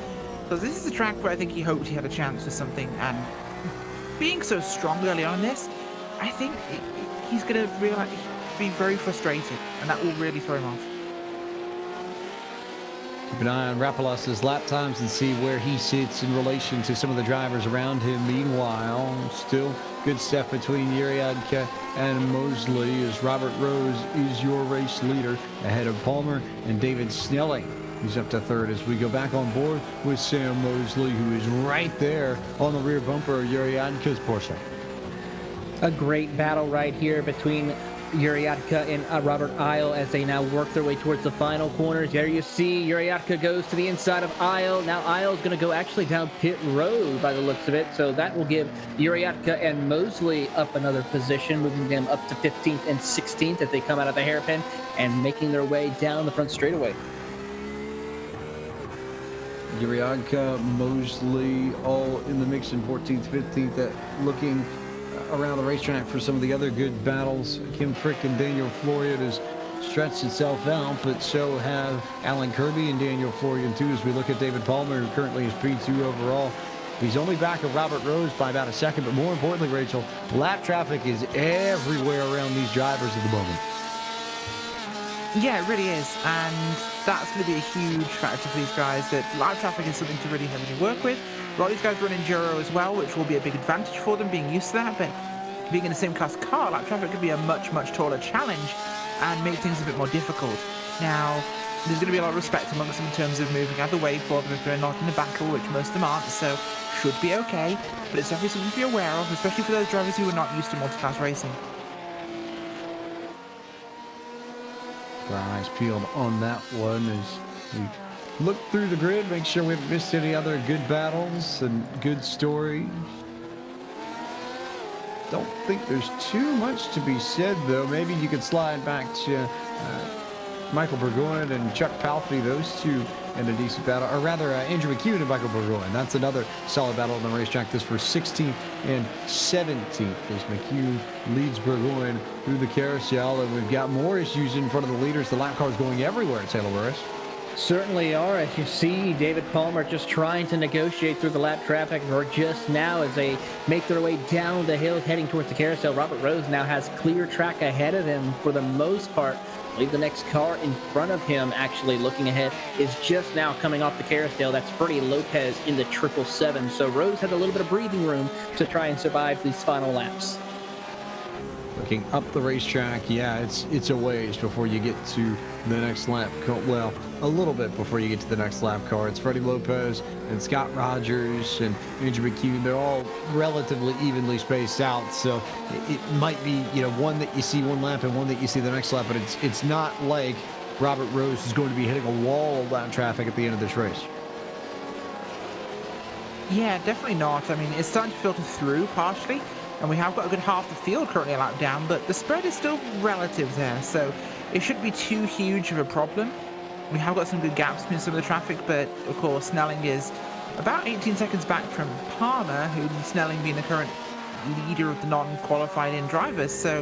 Because this is a track where I think he hoped he had a chance for something, and being so strong early on in this, I think he's going to be very frustrated, and that will really throw him off. Keep an eye on Rapolos' lap times and see where he sits in relation to some of the drivers around him. Meanwhile, still good stuff between Uriadka and Mosley, as Robert Rose is your race leader ahead of Palmer and David Snelling, who's up to 3rd, as we go back on board with Sam Mosley, who is right there on the rear bumper of Uriadka's Porsche. A great battle right here between Uriadka and Robert Isle as they now work their way towards the final corners. There you see Uriadka goes to the inside of Isle. Now Isle's going to go actually down pit road by the looks of it. So that will give Uriadka and Mosley up another position, moving them up to 15th and 16th as they come out of the hairpin and making their way down the front straightaway. Uriadka, Mosley, all in the mix in 14th, 15th, looking around the racetrack for some of the other good battles. Kim Frick and Daniel Florian has stretched itself out, but so have Alan Kirby and Daniel Florian too, as we look at David Palmer, who currently is P2 overall. He's only back of Robert Rose by about a second, but more importantly, Rachel, lap traffic is everywhere around these drivers at the moment. Yeah, it really is, and that's going to be a huge factor for these guys, that lap traffic is something to really heavily work with. A lot of these guys run Enduro as well, which will be a big advantage for them, being used to that, but being in the same class car, lap traffic could be a much, much taller challenge and make things a bit more difficult. Now, there's going to be a lot of respect amongst them in terms of moving out of the way for them if they're not in a battle, which most of them aren't, so should be okay, but it's definitely something to be aware of, especially for those drivers who are not used to multi-class racing. Our eyes peeled on that one as we look through the grid, make sure we haven't missed any other good battles and good stories. Don't think there's too much to be said, though. Maybe you could slide back to Michael Burgoyne and Chuck Palfrey, those two in a decent battle, or rather Andrew McEwen and Michael Burgoyne. That's another solid battle on the racetrack. This for 16th and 17th as McEwen leads Burgoyne through the carousel, and we've got more issues in front of the leaders. The lap cars going everywhere at Taylor Burris. Certainly are. As you see, David Palmer just trying to negotiate through the lap traffic, or just now as they make their way down the hill heading towards the carousel. Robert Rose now has clear track ahead of him for the most part. I believe the next car in front of him, actually looking ahead, is just now coming off the carousel. That's Freddie Lopez in the 777. So Rose had a little bit of breathing room to try and survive these final laps. Looking up the racetrack, yeah, it's a ways before you get to the next lap. Well, a little bit before you get to the next lap car. It's Freddie Lopez and Scott Rogers and Andrew McEwen. They're all relatively evenly spaced out, so it might be, one that you see one lap and one that you see the next lap, but it's not like Robert Rose is going to be hitting a wall of lap traffic at the end of this race. Yeah, definitely not. I mean, it's starting to filter through partially, and we have got a good half the field currently a lap down, but the spread is still relative there, so it shouldn't be too huge of a problem. We have got some good gaps between some of the traffic, but of course Snelling is about 18 seconds back from Palmer, who Snelling being the current leader of the non-qualified in drivers, so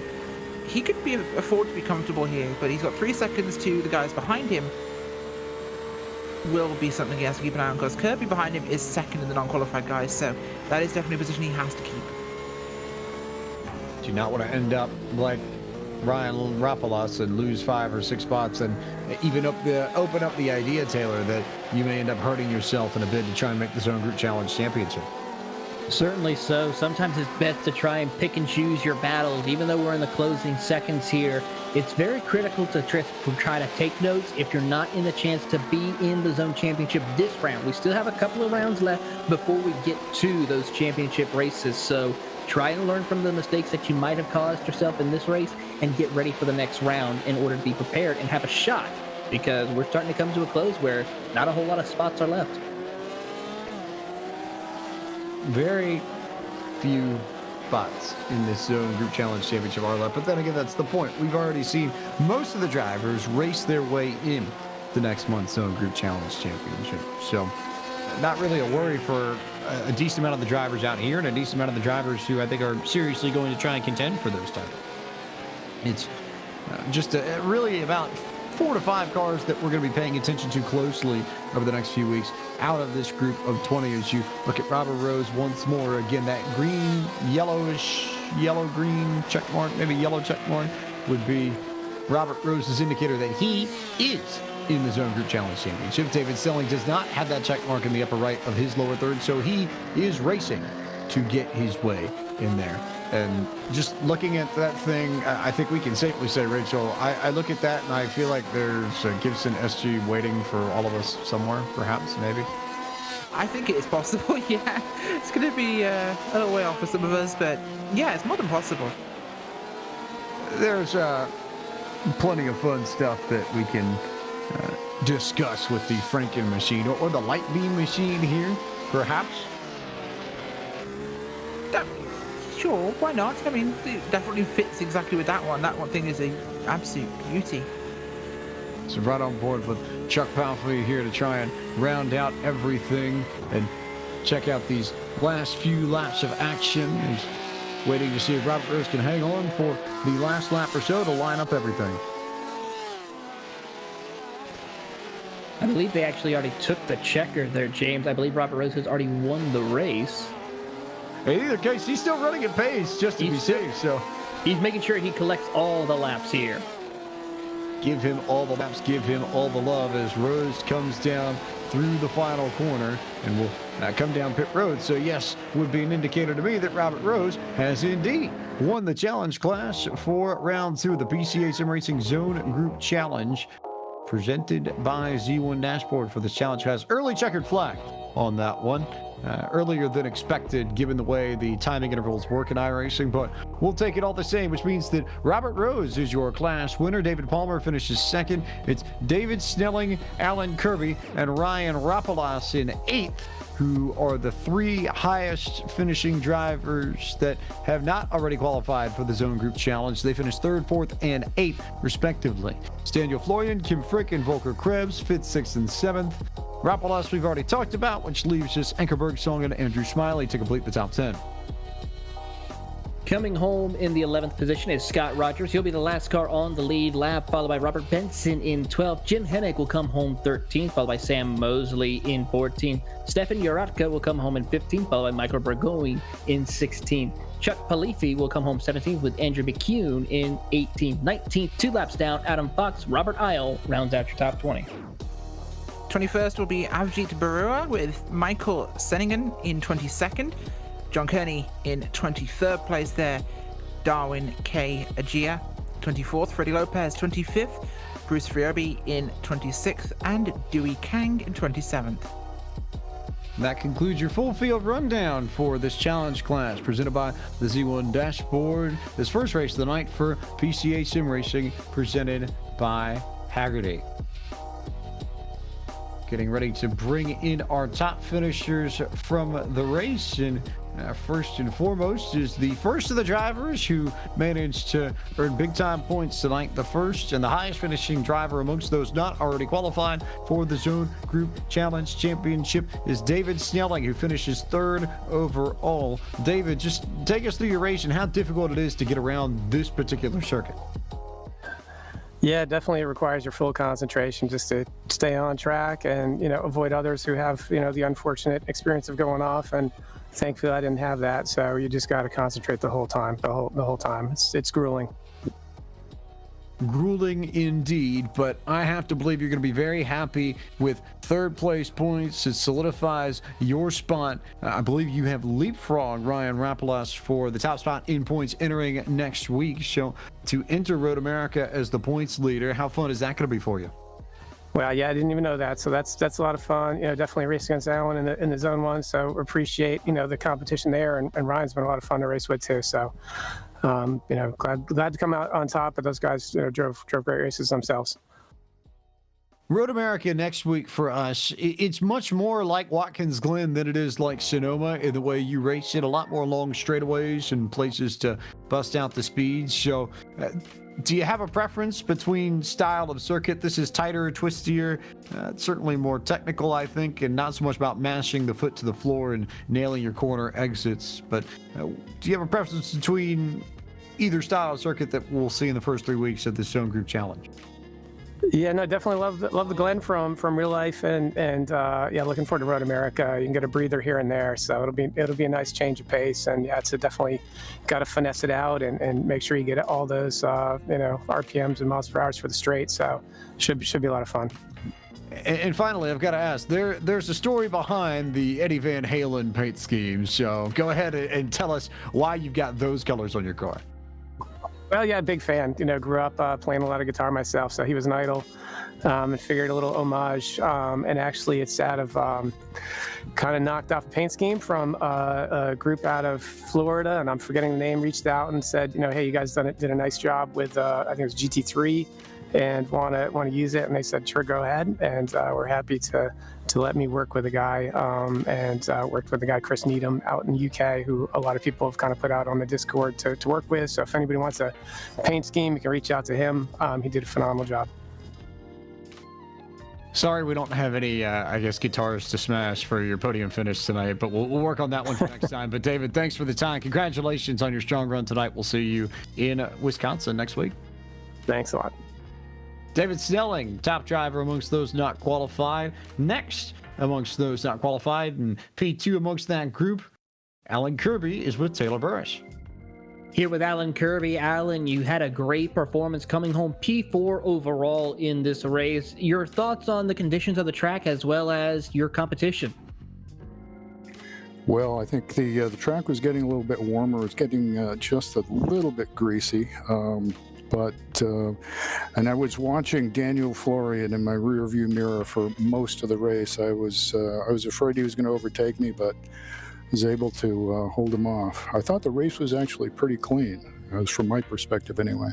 he could afford to be comfortable here, but he's got 3 seconds to the guys behind him. Will be something he has to keep an eye on, because Kirby behind him is second in the non-qualified guys, so that is definitely a position he has to keep. Do you not want to end up like Ryan Rapalas and lose 5 or 6 spots, and even open up the idea, Taylor, that you may end up hurting yourself in a bid to try and make the Zone Group Challenge Championship. Certainly so. Sometimes it's best to try and pick and choose your battles. Even though we're in the closing seconds here, it's very critical to try to take notes if you're not in the chance to be in the Zone Championship this round. We still have a couple of rounds left before we get to those championship races. So try and learn from the mistakes that you might have caused yourself in this race and get ready for the next round in order to be prepared and have a shot, because we're starting to come to a close where not a whole lot of spots are left. Very few spots in this Zone Group Challenge Championship are left, but then again, that's the point. We've already seen most of the drivers race their way in the next month's Zone Group Challenge Championship. So not really a worry for a decent amount of the drivers out here and a decent amount of the drivers who I think are seriously going to try and contend for those titles. It's just really about 4 to 5 cars that we're going to be paying attention to closely over the next few weeks out of this group of 20 as you look at Robert Rose once more. Again, that green, yellow-green check mark, maybe yellow check mark would be Robert Rose's indicator that he is in the Zone Group Challenge Championship. David Stelling does not have that check mark in the upper right of his lower third, so he is racing to get his way in there. And just looking at that thing, I think we can safely say, Rachel, I look at that and I feel like there's a Gibson SG waiting for all of us somewhere, perhaps, maybe. I think it is possible, yeah. It's going to be a little way off for some of us, but yeah, it's more than possible. There's plenty of fun stuff that we can discuss with the Franken machine or the Light Beam machine here, perhaps. Sure, why not? I mean, it definitely fits exactly with that one. That one thing is an absolute beauty. So right on board with Chuck Palfrey here to try and round out everything and check out these last few laps of action. He's waiting to see if Robert Rose can hang on for the last lap or so to line up everything. I believe they actually already took the checker there, James. I believe Robert Rose has already won the race. In either case, he's still running at pace just to be safe, so he's making sure he collects all the laps here. Give him all the laps, give him all the love as Rose comes down through the final corner and will come down pit road. So yes, would be an indicator to me that Robert Rose has indeed won the challenge class for round 2 of the PCA Sim Racing Zone Group Challenge, presented by Z1 Dashboard for this challenge class. Early checkered flag on that one. Earlier than expected, given the way the timing intervals work in iRacing, but we'll take it all the same, which means that Robert Rose is your class winner. David Palmer finishes second. It's David Snelling, Alan Kirby, and Ryan Rapalas in 8th, who are the 3 highest finishing drivers that have not already qualified for the Zone Group Challenge. They finished 3rd, 4th, and 8th, respectively. It's Daniel Florian, Kim Frick, and Volker Krebs, 5th, 6th, and 7th. Rapalas we've already talked about, which leaves us Ankerberg, Song, and Andrew Smiley to complete the top 10. Coming home in the 11th position is Scott Rogers. He'll be the last car on the lead lap, followed by Robert Benson in 12th. Jim Hennig will come home 13th, followed by Sam Mosley in 14th. Stefan Juratka will come home in 15th, followed by Michael Bergoin in 16th. Chuck Palifi will come home 17th with Andrew McCune in 18th. 19th, 2 laps down, Adam Fox. Robert Isle rounds out your top 20. 21st will be Avjit Barua with Michael Senningen in 22nd. John Kearney in 23rd place there. Darwin K. Agia, 24th. Freddie Lopez, 25th. Bruce Friobi in 26th. And Dewey Kang in 27th. That concludes your full field rundown for this challenge class presented by the Z1 Dashboard. This first race of the night for PCA Sim Racing presented by Hagerty. Getting ready to bring in our top finishers from the race, and first and foremost is the first of the drivers who managed to earn big time points tonight. The first and the highest finishing driver amongst those not already qualified for the Zone Group Challenge Championship is David Snelling, who finishes 3rd overall. David, just take us through your race and how difficult it is to get around this particular circuit. Yeah, definitely it requires your full concentration just to stay on track and, avoid others who have, the unfortunate experience of going off. And thankfully I didn't have that. So you just got to concentrate the whole time, the whole time. It's grueling. grueling indeed, but I have to believe you're going to be very happy with third place points. It solidifies your spot. I believe you have leapfrogged Ryan Rapolos for the top spot in points entering next week. So to enter Road America as the points leader, how fun is that going to be for you? Well, yeah, I didn't even know that. So that's a lot of fun. Definitely racing against Alan in the zone one. So appreciate, the competition there. And Ryan's been a lot of fun to race with too. So, glad to come out on top. But those guys, drove great races themselves. Road America next week for us, it's much more like Watkins Glen than it is like Sonoma in the way you race it. A lot more long straightaways and places to bust out the speeds. So do you have a preference between style of circuit? This is tighter, twistier, certainly more technical, I think, and not so much about mashing the foot to the floor and nailing your corner exits. But do you have a preference between either style of circuit that we'll see in the first 3 weeks of the Zone Group Challenge? Yeah, no, definitely love the Glen from real life, and looking forward to Road America. You can get a breather here and there, so it'll be a nice change of pace, and yeah, it's definitely got to finesse it out and make sure you get all those RPMs and miles per hour for the straight. So should be a lot of fun. And finally, I've got to ask, there's a story behind the Eddie Van Halen paint scheme. So go ahead and tell us why you've got those colors on your car. Well, yeah, big fan. Grew up playing a lot of guitar myself, so he was an idol, and figured a little homage. And actually, it's out of kind of knocked off a paint scheme from a group out of Florida, and I'm forgetting the name. Reached out and said, hey, you guys did a nice job with I think it was GT3, and want to use it. And they said, sure, go ahead. And we're happy to let me work with a guy, and worked with the guy Chris Needham out in UK, who a lot of people have kind of put out on the Discord to work with. So if anybody wants a paint scheme, you can reach out to him. He did a phenomenal job. Sorry, we don't have any, guitars to smash for your podium finish tonight, but we'll work on that one for next time. But David, thanks for the time. Congratulations on your strong run tonight. We'll see you in Wisconsin next week. Thanks a lot. David Snelling, top driver amongst those not qualified. Next amongst those not qualified, and P2 amongst that group, Alan Kirby is with Taylor Burris. Here with Alan Kirby. Alan, you had a great performance coming home P4 overall in this race. Your thoughts on the conditions of the track as well as your competition? Well, I think the track was getting a little bit warmer. It's getting just a little bit greasy. And I was watching Daniel Florian in my rear view mirror for most of the race. I was afraid he was going to overtake me, but was able to hold him off. I thought the race was actually pretty clean, from my perspective anyway.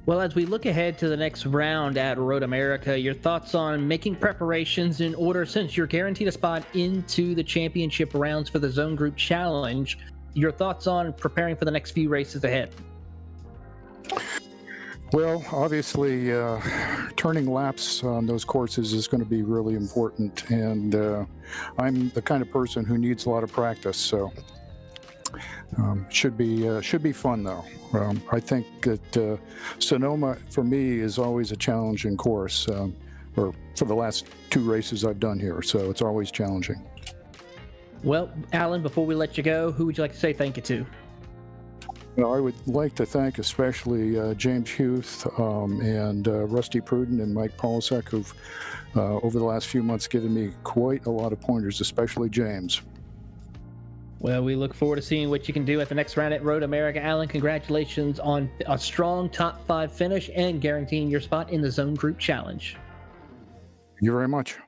Well, as we look ahead to the next round at Road America, your thoughts on making preparations in order, since you're guaranteed a spot into the championship rounds for the Zone Group Challenge, your thoughts on preparing for the next few races ahead? Well, obviously, turning laps on those courses is going to be really important, and I'm the kind of person who needs a lot of practice, so should be fun though. I think that Sonoma for me is always a challenging course, or for the last 2 races I've done here, so it's always challenging. Well, Alan, before we let you go, who would you like to say thank you to? I would like to thank especially James Huth and Rusty Pruden and Mike Polasek, who've over the last few months given me quite a lot of pointers, especially James. Well, we look forward to seeing what you can do at the next round at Road America. Alan, congratulations on a strong top 5 finish and guaranteeing your spot in the Zone Group Challenge. Thank you very much.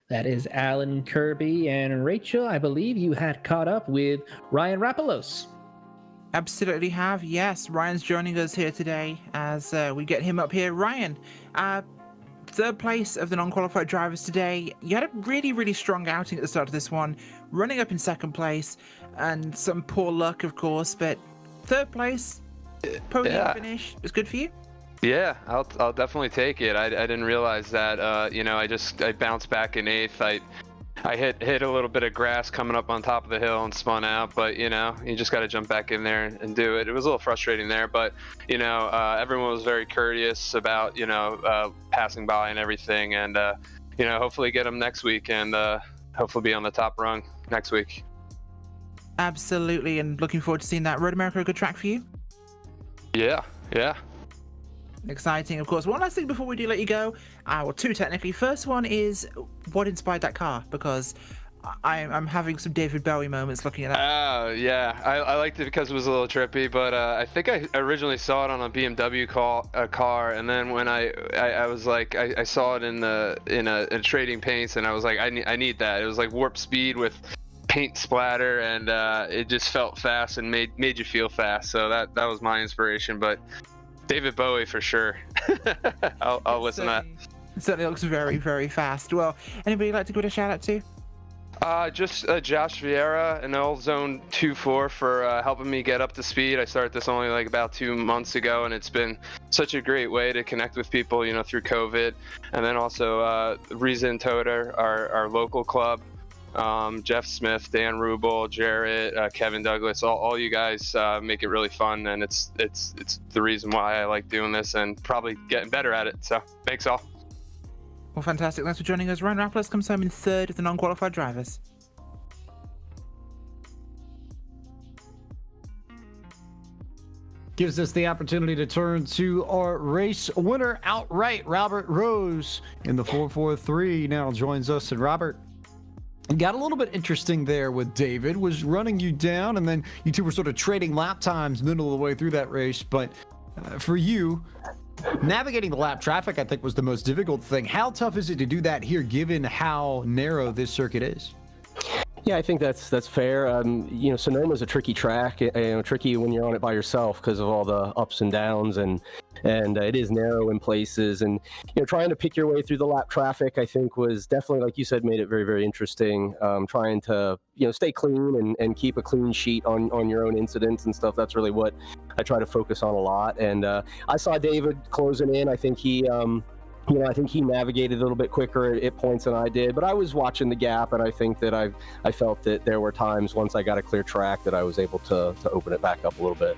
That is Alan Kirby. And Rachel, I believe you had caught up with Ryan Rapolos. Absolutely have. Yes, Ryan's joining us here today as we get him up here. Ryan, third place of the non-qualified drivers today. You had a really, really strong outing at the start of this one, running up in second place, and some poor luck, of course, but third place, podium finish, was good for you? Yeah, I'll definitely take it. I didn't realize that, I bounced back in 8th. I hit a little bit of grass coming up on top of the hill and spun out, but you just got to jump back in there and do it. It was a little frustrating there, but everyone was very courteous about passing by and everything, and hopefully get them next week, and hopefully be on the top rung next week. Absolutely, and looking forward to seeing that. Road America a good track for you? Yeah. Exciting, of course. One last thing before we do let you go. Well, two technically. First one is what inspired that car, because I'm having some David Bowie moments looking at that. Oh, yeah. I liked it because it was a little trippy, but I think I originally saw it on a BMW car, and then when I was like, I saw it in a trading paints, and I was like, I need that. It was like warp speed with paint splatter, and it just felt fast and made you feel fast. So that was my inspiration, but David Bowie for sure. I'll listen to that. It certainly looks very, very fast. Well, anybody like to give it a shout out to? Just Josh Vieira and old Zone 2-4 for helping me get up to speed. I started this only like about 2 months ago, and it's been such a great way to connect with people, through COVID. And then also Reason Toter, our local club, Jeff Smith, Dan Rubel, Jarrett, Kevin Douglas, all you guys make it really fun, and it's the reason why I like doing this and probably getting better at it. So thanks all. Well, fantastic. Thanks for joining us. Ryan Rapplers comes home in third of the non-qualified drivers. Gives us the opportunity to turn to our race winner outright. Robert Rose in the 443 now joins us. And Robert, got a little bit interesting there with David, was running you down, and then you two were sort of trading lap times middle of the way through that race. But for you, navigating the lap traffic, I think, was the most difficult thing. How tough is it to do that here, given how narrow this circuit is? Yeah, I think that's fair. Sonoma is a tricky track. Tricky when you're on it by yourself because of all the ups and downs, and it is narrow in places. And trying to pick your way through the lap traffic, I think, was definitely, like you said, made it very, very interesting. Trying to stay clean and keep a clean sheet on your own incidents and stuff. That's really what I try to focus on a lot. And I saw David closing in. I think he navigated a little bit quicker at points than I did, but I was watching the gap, and I think that I felt that there were times once I got a clear track that I was able to open it back up a little bit.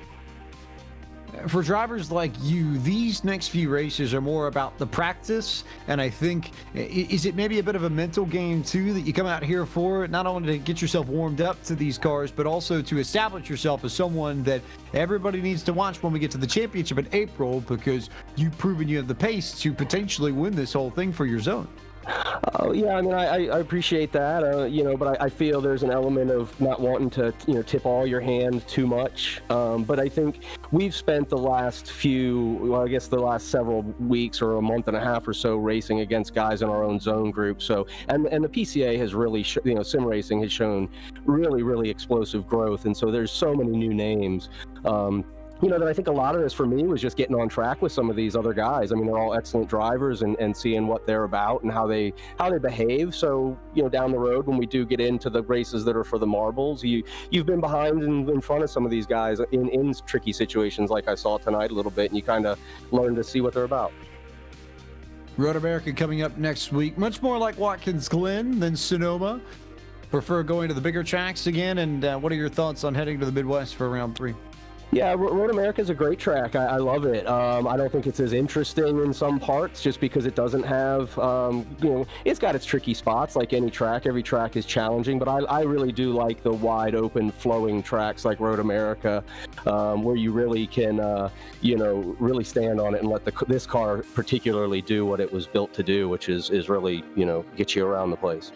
For drivers like you, these next few races are more about the practice, and I think, is it maybe a bit of a mental game too, that you come out here for, not only to get yourself warmed up to these cars, but also to establish yourself as someone that everybody needs to watch when we get to the championship in April, because you've proven you have the pace to potentially win this whole thing for your zone. Oh yeah, I mean, I appreciate that, but I feel there's an element of not wanting to, tip all your hand too much. But I think we've spent the last several weeks or a month and a half or so racing against guys in our own zone group. So, and the PCA has really, sim racing has shown really, really explosive growth. And so there's so many new names. That I think a lot of this for me was just getting on track with some of these other guys. I mean, they're all excellent drivers, and seeing what they're about and how they behave. So, down the road when we do get into the races that are for the marbles, you've been behind and in front of some of these guys in tricky situations like I saw tonight a little bit, and you kind of learn to see what they're about. Road America coming up next week. Much more like Watkins Glen than Sonoma. Prefer going to the bigger tracks again, and what are your thoughts on heading to the Midwest for round 3? Yeah, Road America is a great track. I love it. I don't think it's as interesting in some parts just because it doesn't have, it's got its tricky spots like any track. Every track is challenging, but I really do like the wide open flowing tracks like Road America, where you really can, really stand on it and let this car particularly do what it was built to do, which is really, get you around the place.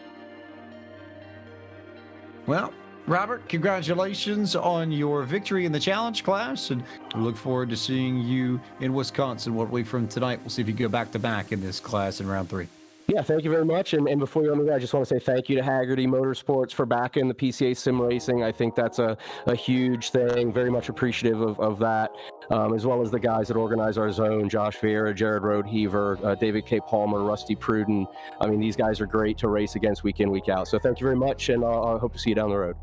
Well, Robert, congratulations on your victory in the challenge class, and we look forward to seeing you in Wisconsin 1 week from tonight. We'll see if you go back-to-back in this class in round 3. Yeah, thank you very much. And before you let me go, I just want to say thank you to Hagerty Motorsports for backing the PCA sim racing. I think that's a huge thing. Very much appreciative of that, as well as the guys that organize our zone, Josh Vieira, Jared Roadheaver, David K. Palmer, Rusty Pruden. I mean, these guys are great to race against week in, week out. So thank you very much, and I hope to see you down the road.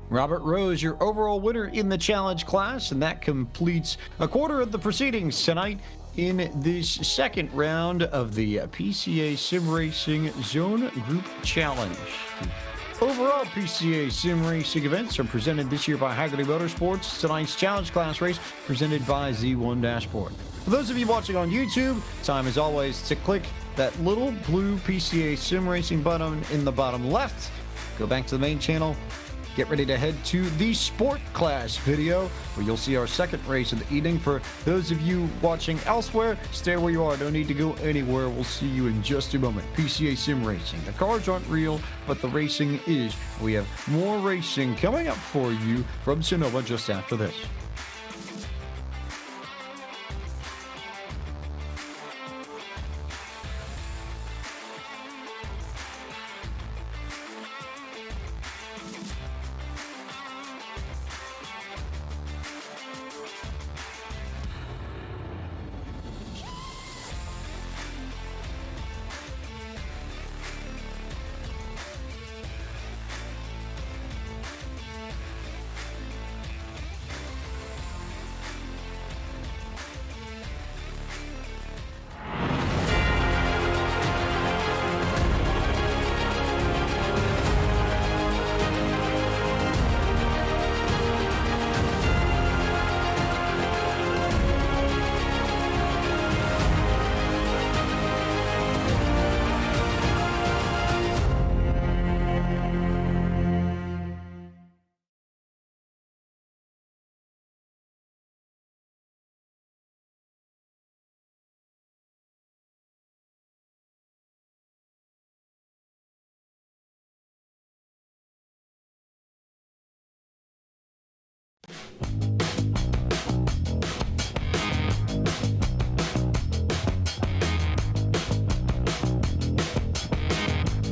Robert Rose, your overall winner in the challenge class, and that completes a quarter of the proceedings tonight in this second round of the PCA Sim Racing Zone Group Challenge. The overall PCA Sim Racing events are presented this year by Hagerty Motorsports. Tonight's challenge class race presented by Z1 Dashboard. For those of you watching on YouTube, time as always to click that little blue PCA Sim Racing button in the bottom left. Go back to the main channel, get ready to head to the sport class video, where you'll see our second race of the evening. For those of you watching elsewhere, stay where you are. Don't need to go anywhere. We'll see you in just a moment. PCA Sim Racing. The cars aren't real, but the racing is. We have more racing coming up for you from Sonoma just after this.